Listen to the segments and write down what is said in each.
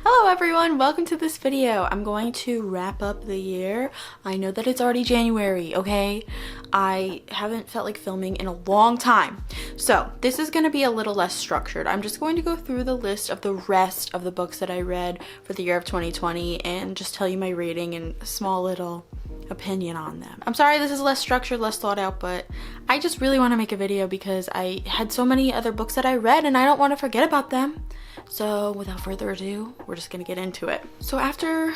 Hello everyone, welcome to this video. I'm going to wrap up the year. I know that it's already January, okay? I haven't felt like filming in a long time. So this is going to be a little less structured. I'm just going to go through the list of the rest of the books that I read for the year of 2020 and just tell you my rating and a small little opinion on them. I'm sorry this is less structured, less thought out, but I just really want to make a video because I had so many other books that I read and I don't want to forget about them. So without further ado, we're just gonna get into it. So after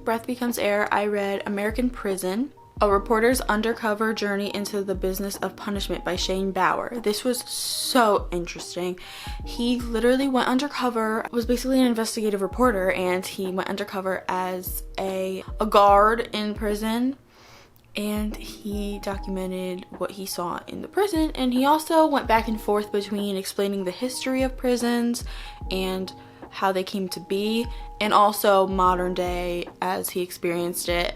Breath Becomes Air, I read American Prison, a reporter's undercover journey into the business of punishment by Shane Bauer. This was so interesting. He literally went undercover, was basically an investigative reporter, and he went undercover as a guard in prison. And he documented what he saw in the prison, and he also went back and forth between explaining the history of prisons and how they came to be, and also modern day as he experienced it,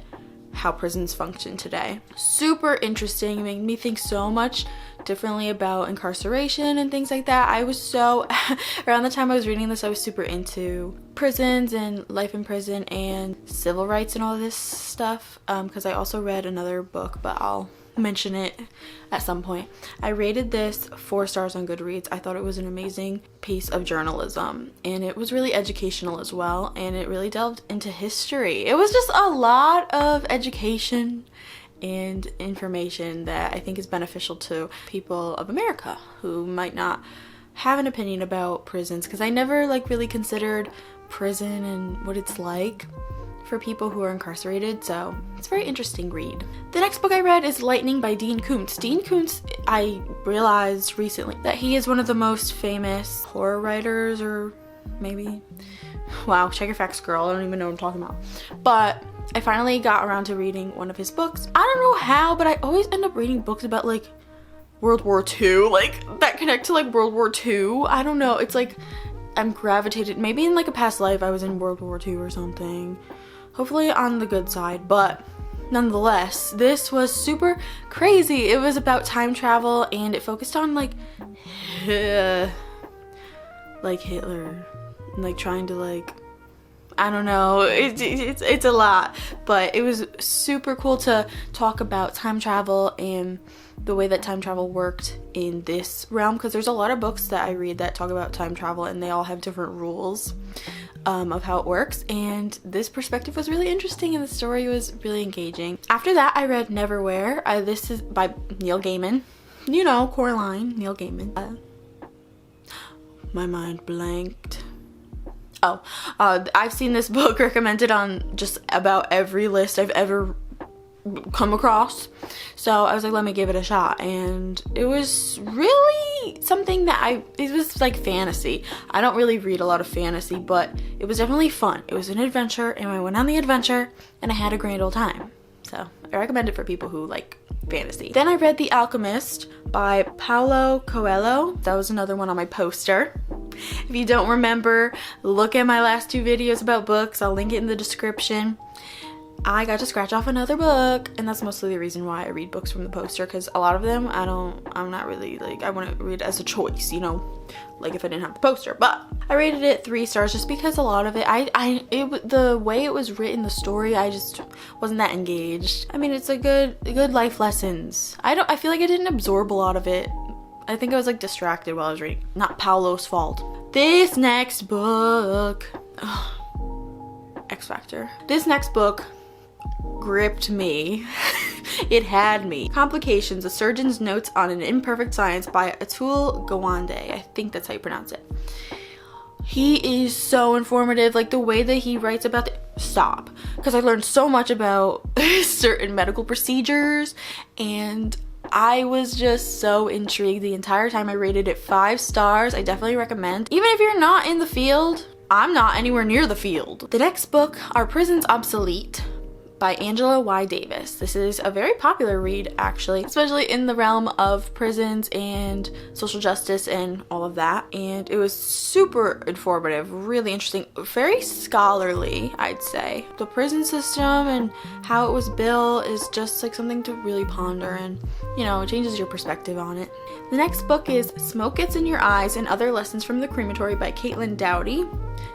how prisons function today. Super interesting. It made me think so much differently about incarceration and things like that. I was so around the time I was reading this, I was super into prisons and life in prison and civil rights and all this stuff, because I also read another book, but I'll mention it at some point. I rated this 4 stars on Goodreads. I thought it was an amazing piece of journalism, and it was really educational as well, and it really delved into history. It was just a lot of education and information that I think is beneficial to people of America who might not have an opinion about prisons, because I never really considered prison and what it's like for people who are incarcerated, so it's a very interesting read. The next book I read is Lightning by Dean Koontz. Dean Koontz, I realized recently that he is one of the most famous horror writers, or maybe, wow, check your facts, girl, I don't even know what I'm talking about. But I finally got around to reading one of his books. I don't know how, but I always end up reading books about World War II, that connect to World War II. I don't know, it's I'm gravitated, maybe in a past life I was in World War II or something. Hopefully on the good side, but nonetheless, this was super crazy. It was about time travel, and it focused on Hitler, trying to I don't know, it's a lot, but it was super cool to talk about time travel and the way that time travel worked in this realm, because there's a lot of books that I read that talk about time travel and they all have different rules of how it works, and this perspective was really interesting and the story was really engaging. After that, I read Neverwhere. This is by Neil Gaiman. You know, Coraline, Neil Gaiman. My mind blanked. Oh, I've seen this book recommended on just about every list I've ever come across, so I was let me give it a shot, and it was really something that it was fantasy. I don't really read a lot of fantasy, but it was definitely fun. It was an adventure, and I went on the adventure and I had a grand old time, so I recommend it for people who like fantasy. Then I read The Alchemist by Paulo Coelho. That was another one on my poster. If you don't remember, look at my last 2 videos about books. I'll link it in the description. I got to scratch off another book, and that's mostly the reason why I read books from the poster, because a lot of them I'm not really I want to read as a choice, you know, if I didn't have the poster. But I rated it 3 stars just because a lot of it, the way it was written, the story, I just wasn't that engaged. I mean, it's a good life lessons. I feel like I didn't absorb a lot of it. I think I was distracted while I was reading. Not Paulo's fault. This next book, X Factor. This next book gripped me. It had me. Complications, a Surgeon's Notes on an Imperfect Science by Atul Gawande. I think that's how you pronounce it. He is so informative, the way that he writes about stop, because I learned so much about certain medical procedures, and I was just so intrigued the entire time. I rated it 5 stars. I definitely recommend, even if you're not in the field. I'm not anywhere near the field. The next book are Prisons Obsolete by Angela Y. Davis. This is a very popular read, actually, especially in the realm of prisons and social justice and all of that. And it was super informative, really interesting, very scholarly, I'd say. The prison system and how it was built is just something to really ponder, and it changes your perspective on it. The next book is Smoke Gets in Your Eyes and Other Lessons from the Crematory by Caitlin Doughty.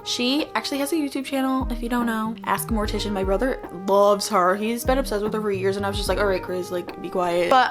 She actually has a YouTube channel, if you don't know. Ask a Mortician. My brother loves her. He's been obsessed with her for years, and I was just like, all right, Chris, like, be quiet. But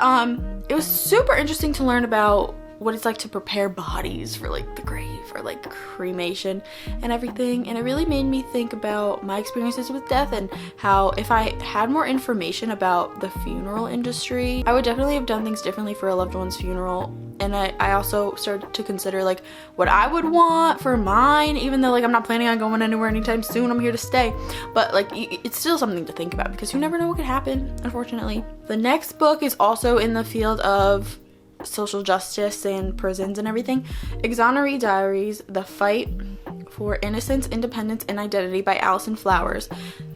it was super interesting to learn about what it's like to prepare bodies for like the grave or like cremation and everything, and it really made me think about my experiences with death and how if I had more information about the funeral industry, I would definitely have done things differently for a loved one's funeral. And I also started to consider like what I would want for mine, even though like I'm not planning on going anywhere anytime soon. I'm here to stay, but like it's still something to think about because you never know what could happen, unfortunately. The next book is also in the field of social justice and prisons and everything. Exoneree Diaries: The Fight for Innocence, Independence, and Identity by Alison Flowers.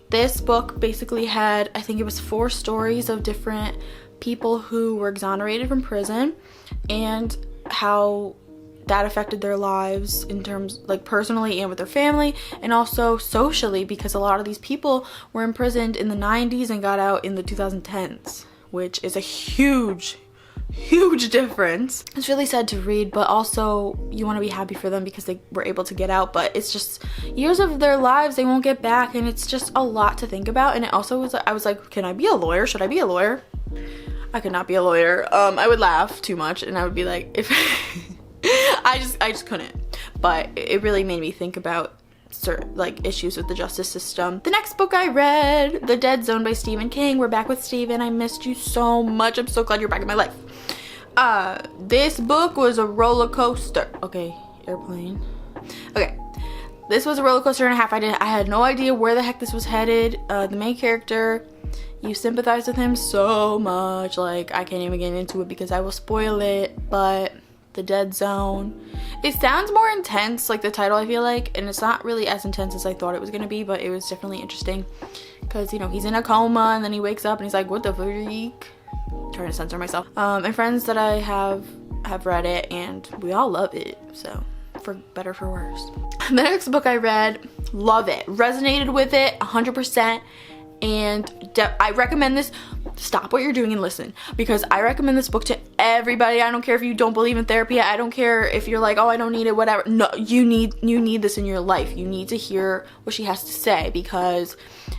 This book basically had, I think it was 4 stories of different people who were exonerated from prison and how that affected their lives in terms like personally and with their family, and also socially, because a lot of these people were imprisoned in the 90s and got out in the 2010s, which is a huge difference. It's really sad to read, but also you want to be happy for them because they were able to get out, but it's just years of their lives they won't get back, and it's just a lot to think about. And it also was, I was like, can I be a lawyer? Should I be a lawyer? I could not be a lawyer. I would laugh too much, and I would be like, if I just couldn't. But it really made me think about certain like issues with the justice system. The next book I read, The Dead Zone by Stephen King. We're back with Stephen. I missed you so much. I'm so glad you're back in my life. This book was a roller coaster. Okay, airplane. Okay, this was a roller coaster and a half. I had no idea where the heck this was headed. The main character, you sympathize with him so much. Like, I can't even get into it because I will spoil it, but The Dead Zone. It sounds more intense, like the title, I feel like, and it's not really as intense as I thought it was gonna be, but it was definitely interesting because, you know, he's in a coma and then he wakes up and he's like, what the freak? Trying to censor myself. And friends that I have read it and we all love it, so for better for worse. The next book I read, love it, resonated with it 100%, and I recommend this. Stop what you're doing and listen, because I recommend this book to everybody. I don't care if you don't believe in therapy. I don't care if you're like, oh, I don't need it, whatever. No, you need this in your life. You need to hear what she has to say, because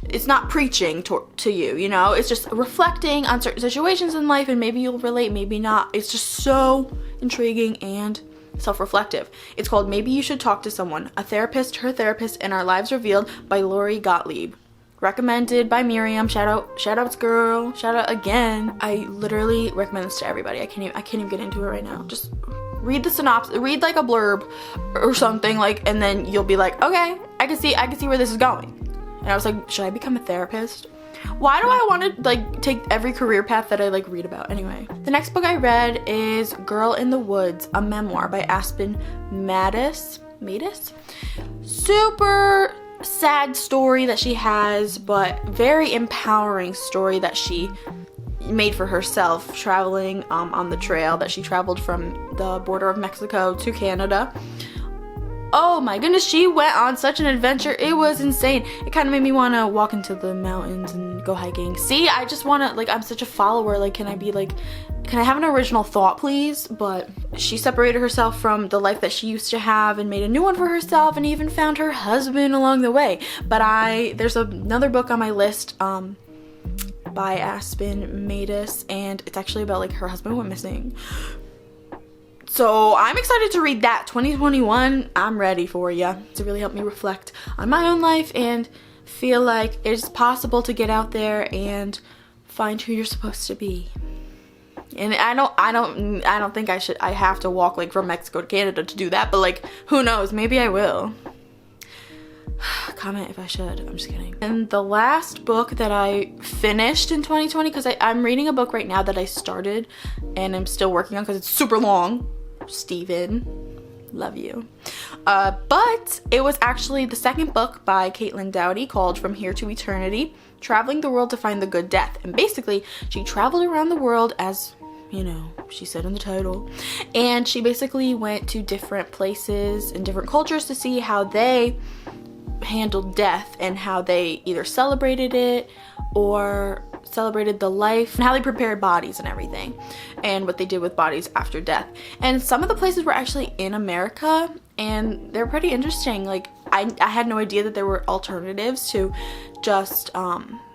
it's not preaching to you, you know? It's just reflecting on certain situations in life, and maybe you'll relate, maybe not. It's just so intriguing and self-reflective. It's called Maybe You Should Talk to Someone, A Therapist, Her Therapist, and Our Lives Revealed by Lori Gottlieb. Recommended by Miriam. Shout outs, girl. Shout out again. I literally recommend this to everybody. I can't even get into it right now. Just read the synopsis, read like a blurb or something, like, and then you'll be like, okay, I can see where this is going. And I was like, should I become a therapist? Why do I want to like take every career path that I like read about? Anyway, the next book I read is Girl in the Woods, a memoir by Aspen Mattis. Super sad story that she has, but very empowering story that she made for herself, traveling on the trail that she traveled from the border of Mexico to Canada. Oh my goodness, she went on such an adventure. It was insane. It kind of made me want to walk into the mountains and go hiking. See, I just want to, like, I'm such a follower. Like, can I have an original thought, please? But she separated herself from the life that she used to have and made a new one for herself, and even found her husband along the way. But there's another book on my list by Aspen Mattis, and it's actually about like her husband went missing. So I'm excited to read that. 2021, I'm ready for ya. To really help me reflect on my own life and feel like it's possible to get out there and find who you're supposed to be. And I don't think I have to walk like from Mexico to Canada to do that, but like, who knows, maybe I will. Comment if I should. I'm just kidding. And the last book that I finished in 2020, because I'm reading a book right now that I started and I'm still working on because it's super long. Steven, love you. But it was actually the second book by Caitlin Doughty called From Here to Eternity, Traveling the World to Find the Good Death. And basically, she traveled around the world, as you know, she said in the title, and she basically went to different places and different cultures to see how they handled death and how they either celebrated it or celebrated the life and how they prepared bodies and everything, and what they did with bodies after death. And some of the places were actually in America, and they're pretty interesting. Like, I had no idea that there were alternatives to just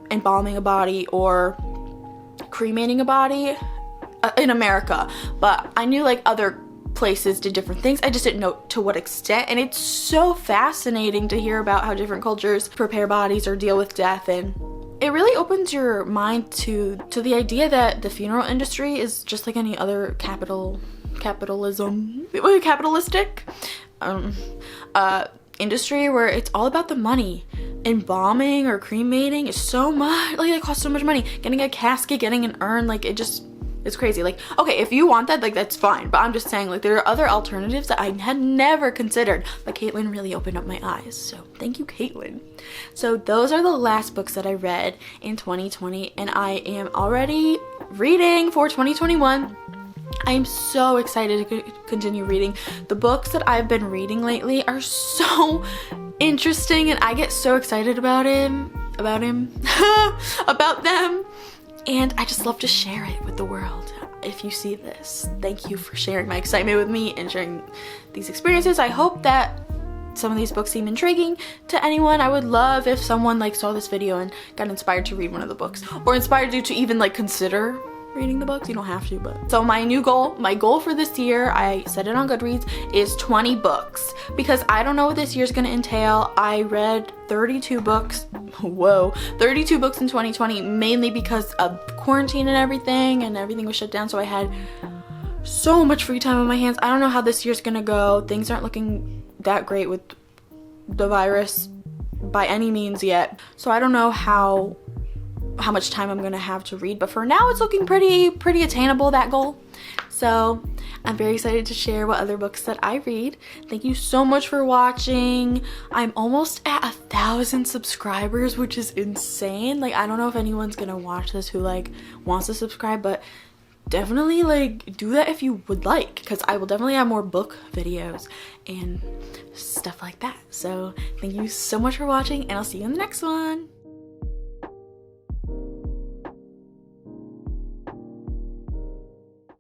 embalming a body or cremating a body in America, but I knew like other places did different things. I just didn't know to what extent, and it's so fascinating to hear about how different cultures prepare bodies or deal with death, and it really opens your mind to the idea that the funeral industry is just like any other capitalistic industry where it's all about the money. Embalming or cremating is so much, like it costs so much money. Getting a casket, getting an urn, like it's crazy. Like, okay, if you want that, like that's fine, but I'm just saying like there are other alternatives that I had never considered, but Caitlin really opened up my eyes, so thank you, Caitlin. So those are the last books that I read in 2020, and I am already reading for 2021. I am so excited to continue reading. The books that I've been reading lately are so interesting, and I get so excited about them, about them, and I just love to share it with the world. If you see this, thank you for sharing my excitement with me and sharing these experiences. I hope that some of these books seem intriguing to anyone. I would love if someone like saw this video and got inspired to read one of the books, or inspired you to even like consider reading the books. You don't have to, but so my goal for this year, I set it on Goodreads, is 20 books, because I don't know what this year's gonna entail. I read 32 books. Whoa, 32 books in 2020, mainly because of quarantine and everything was shut down, so I had so much free time on my hands. I don't know how this year's gonna go. Things aren't looking that great with the virus by any means yet, so I don't know how much time I'm gonna have to read, but for now it's looking pretty attainable, that goal. So I'm very excited to share what other books that I read. Thank you so much for watching. I'm almost at 1,000 subscribers, which is insane. Like, I don't know if anyone's gonna watch this who like wants to subscribe, but definitely like do that if you would like, because I will definitely have more book videos and stuff like that. So thank you so much for watching, and I'll see you in the next one.